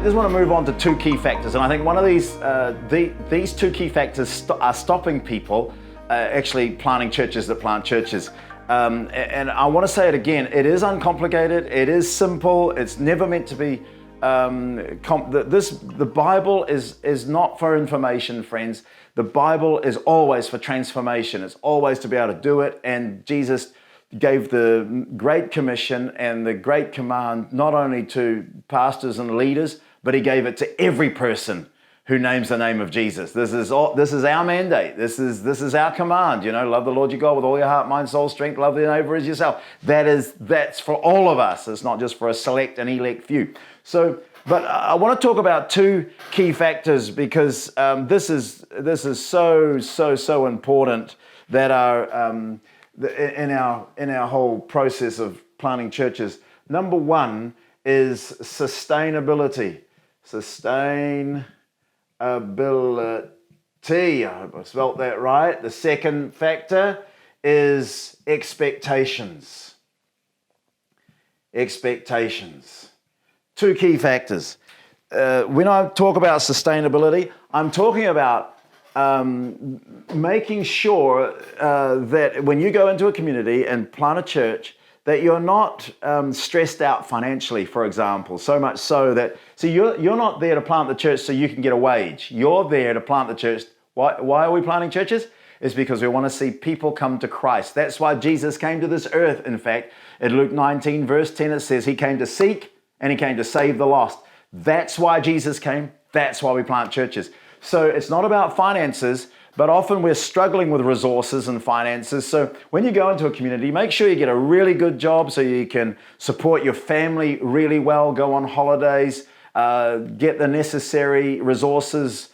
I just want to move on to two key factors, and I think one of these two key factors are stopping people actually planting churches that plant churches. And I want to say it again, it is uncomplicated, it is simple, it's never meant to be, the Bible is not for information, friends. The Bible is always for transformation, it's always to be able to do it, and Jesus gave the Great Commission and the Great Command not only to pastors and leaders, but he gave it to every person who names the name of Jesus. This is our mandate. This is our command. Love the Lord your God with all your heart, mind, soul, strength. Love the neighbor as yourself. That's for all of us. It's not just for a select and elect few. But I want to talk about two key factors because this is so important that are in our whole process of planting churches. Number one is sustainability. Sustainability. I hope I spelt that right. The second factor is expectations. Expectations. Two key factors. When I talk about sustainability, I'm talking about making sure that when you go into a community and plant a church, that you're not stressed out financially, for example, so much so that, you're not there to plant the church so you can get a wage. You're there to plant the church. Why are we planting churches? It's because we want to see people come to Christ. That's why Jesus came to this earth. In fact, in Luke 19, verse 10, it says he came to seek and he came to save the lost. That's why Jesus came. That's why we plant churches. So it's not about finances, but often we're struggling with resources and finances. So when you go into a community, make sure you get a really good job so you can support your family really well, go on holidays, get the necessary resources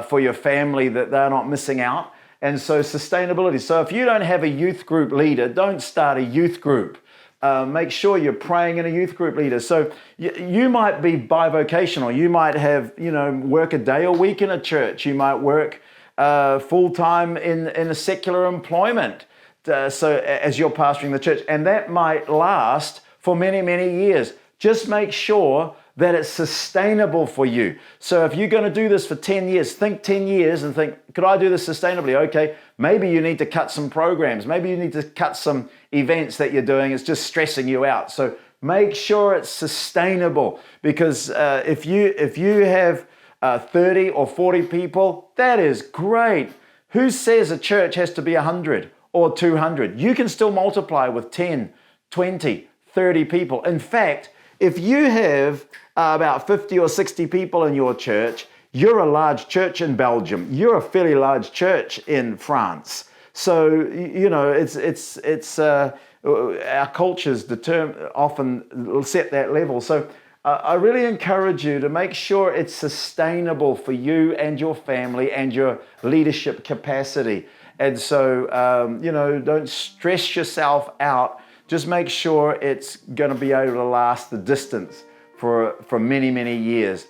for your family that they're not missing out. And so sustainability. So if you don't have a youth group leader, don't start a youth group. Make sure you're praying in a youth group leader. So you might be bivocational. You might have, work a day a week in a church. You might work full-time in a secular employment so as you're pastoring the church. And that might last for many, many years. Just make sure that it's sustainable for you. So if you're going to do this for 10 years, think 10 years and think, could I do this sustainably? Okay, maybe you need to cut some programs. Maybe you need to cut some events that you're doing. It's just stressing you out. So make sure it's sustainable, because if you have 30 or 40 people, that is great. Who says a church has to be 100 or 200? You can still multiply with 10, 20, 30 people. In fact, if you have about 50 or 60 people in your church, you're a large church in Belgium. You're a fairly large church in France. So, it's our cultures often set that level. So I really encourage you to make sure it's sustainable for you and your family and your leadership capacity. And so, don't stress yourself out. Just make sure it's going to be able to last the distance for many, many years.